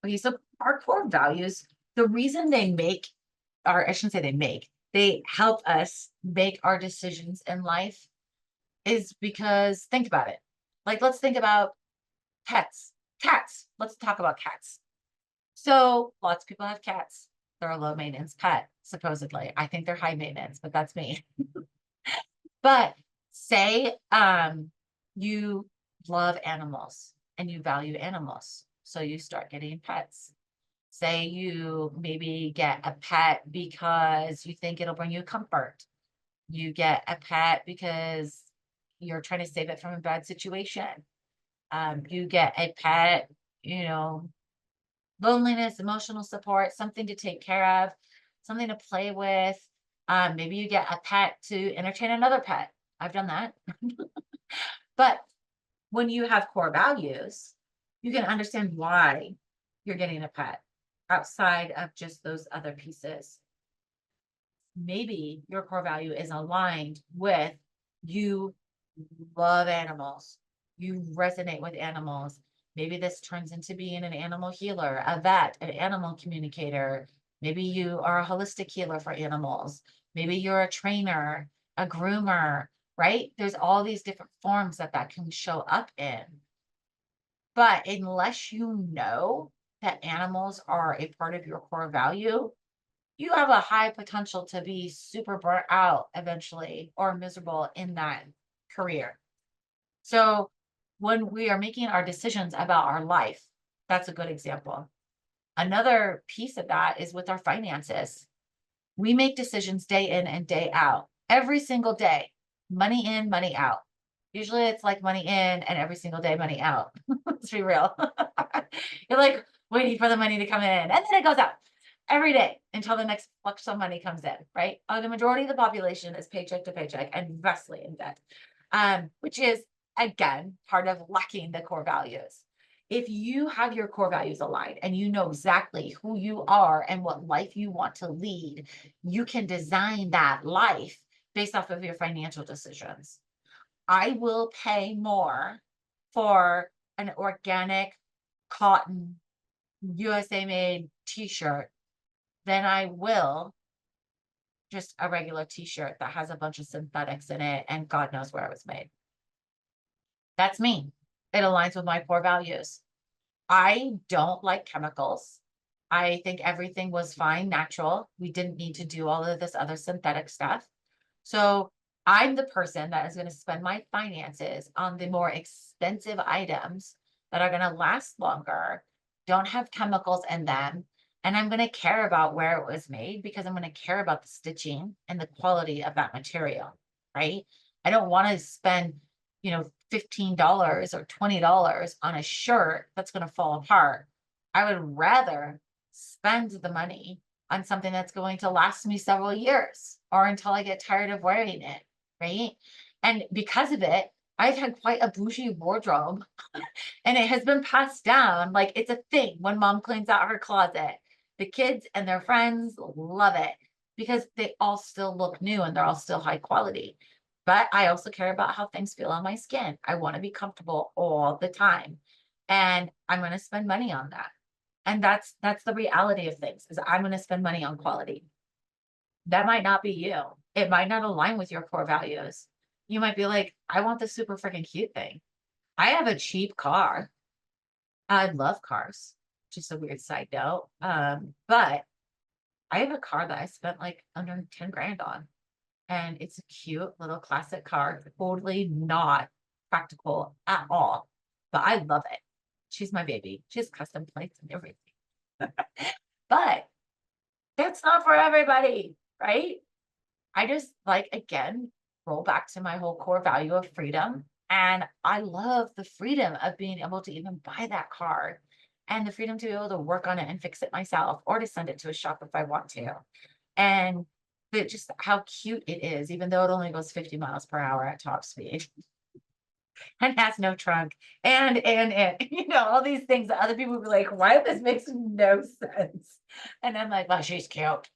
Okay, so our core values, the reason they make, or I shouldn't say they make, they help us make our decisions in life is because think about it. Like, let's think about pets. Cats. Let's talk about cats. So lots of people have cats. They're a low maintenance pet, supposedly. I think they're high maintenance, but that's me. But say you love animals and you value animals. So you start getting pets. Say you maybe get a pet because you think it'll bring you comfort. You get a pet because you're trying to save it from a bad situation. You get a pet, you know, loneliness, emotional support, something to take care of, something to play with. Maybe you get a pet to entertain another pet. I've done that. But when you have core values, you can understand why you're getting a pet outside of just those other pieces. Maybe your core value is aligned with you love animals, you resonate with animals. Maybe this turns into being an animal healer, a vet, an animal communicator. Maybe you are a holistic healer for animals. Maybe you're a trainer, a groomer, right? There's all these different forms that that can show up in. But unless you know that animals are a part of your core value, you have a high potential to be super burnt out eventually or miserable in that career. So when we are making our decisions about our life, that's a good example. Another piece of that is with our finances. We make decisions day in and day out, every single day, money in, money out. Usually it's like money in and every single day, money out. Let's be real. You're like waiting for the money to come in and then it goes out every day until the next flux of money comes in, right? The majority of the population is paycheck to paycheck and vastly in debt, which is, again, part of lacking the core values. If you have your core values aligned and you know exactly who you are and what life you want to lead, you can design that life based off of your financial decisions. I will pay more for an organic cotton USA made t-shirt than I will just a regular t-shirt that has a bunch of synthetics in it and God knows where it was made. That's me. It aligns with my core values. I don't like chemicals. I think everything was fine, natural. We didn't need to do all of this other synthetic stuff. So I'm the person that is going to spend my finances on the more expensive items that are going to last longer, don't have chemicals in them. And I'm going to care about where it was made because I'm going to care about the stitching and the quality of that material, right? I don't want to spend, $15 or $20 on a shirt that's going to fall apart. I would rather spend the money on something that's going to last me several years or until I get tired of wearing it, right? And because of it, I've had quite a bougie wardrobe and it has been passed down. Like it's a thing when mom cleans out her closet. The kids and their friends love it because they all still look new and they're all still high quality. But I also care about how things feel on my skin. I want to be comfortable all the time. And I'm going to spend money on that. And that's the reality of things is I'm going to spend money on quality. That might not be you. It might not align with your core values. You might be like, I want the super freaking cute thing. I have a cheap car. I love cars. Just a weird side note. But I have a car that I spent like under 10 grand on. And it's a cute little classic car, totally not practical at all. But I love it. She's my baby. She has custom plates and everything. But that's not for everybody, right? I just like, again, roll back to my whole core value of freedom. And I love the freedom of being able to even buy that car and the freedom to be able to work on it and fix it myself or to send it to a shop if I want to. And just how cute it is, even though it only goes 50 miles per hour at top speed and has no trunk and all these things that other people would be like, why this makes no sense. And I'm like, well, she's cute.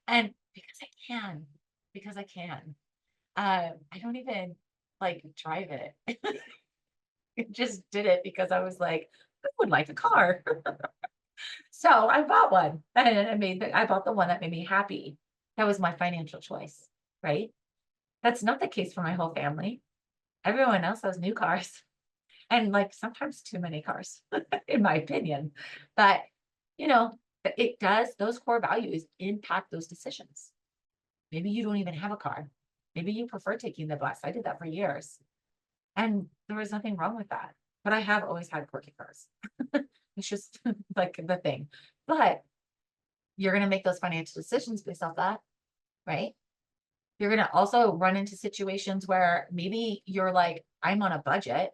And because I can. I don't even like drive it. I just did it because I was like, I would like a car. So I bought one and I bought the one that made me happy. That was my financial choice, right? That's not the case for my whole family. Everyone else has new cars and like sometimes too many cars, in my opinion. But, you know, it does, those core values impact those decisions. Maybe you don't even have a car. Maybe you prefer taking the bus. I did that for years. And there was nothing wrong with that. But I have always had quirky cars. It's just like the thing. But you're going to make those financial decisions based off that, right? You're going to also run into situations where maybe you're like, I'm on a budget.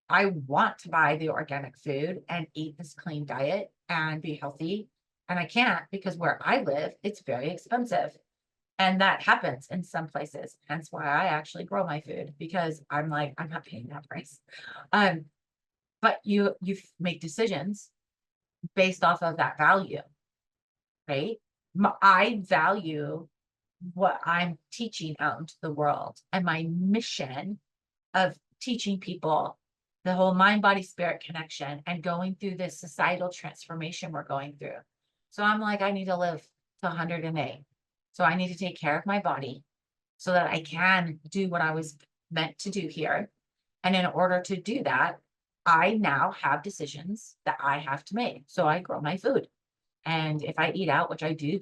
I want to buy the organic food and eat this clean diet and be healthy. And I can't because where I live, it's very expensive. And that happens in some places. Hence why I actually grow my food because I'm like, I'm not paying that price. Um, but you make decisions based off of that value, right? I value what I'm teaching out into the world and my mission of teaching people the whole mind, body, spirit connection and going through this societal transformation we're going through. So I'm like, I need to live to 108. So I need to take care of my body so that I can do what I was meant to do here. And in order to do that, I now have decisions that I have to make. So I grow my food. And if I eat out, which I do,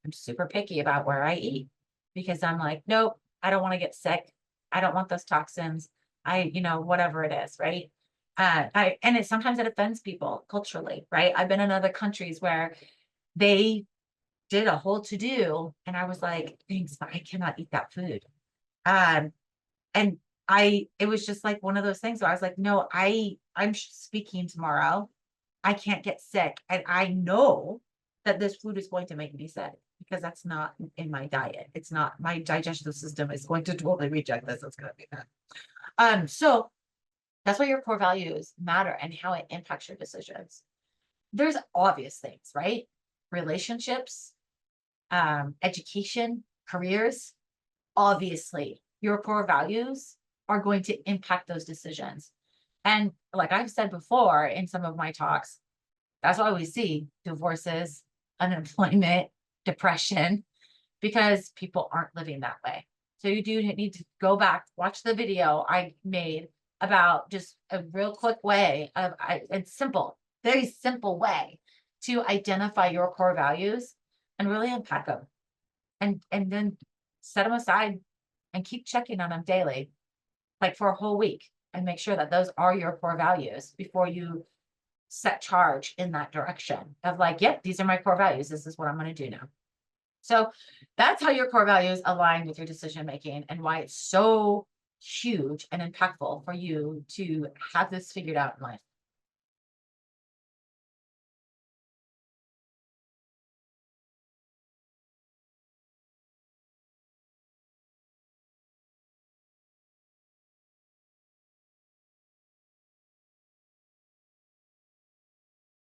I'm super picky about where I eat because I'm like, nope, I don't want to get sick. I don't want those toxins. Whatever it is, right? And it sometimes it offends people culturally, right? I've been in other countries where they did a whole to do, and I was like, thanks, but I cannot eat that food. Um, and it was just like one of those things where I was like, no, I'm speaking tomorrow. I can't get sick. And I know that this food is going to make me sick because that's not in my diet. It's not my digestive system is going to totally reject this. It's going to be bad. So that's why your core values matter and how it impacts your decisions. There's obvious things, right? Relationships, education, careers, obviously your core values are going to impact those decisions. And like I've said before in some of my talks, that's why we see divorces, unemployment, depression, because people aren't living that way. So you do need to go back, watch the video I made about just a real quick way of, it's simple, very simple way to identify your core values and really unpack them and then set them aside and keep checking on them daily, like for a whole week, and make sure that those are your core values before you set charge in that direction of like, yep, these are my core values. This is what I'm going to do now. So that's how your core values align with your decision making and why it's so huge and impactful for you to have this figured out in life.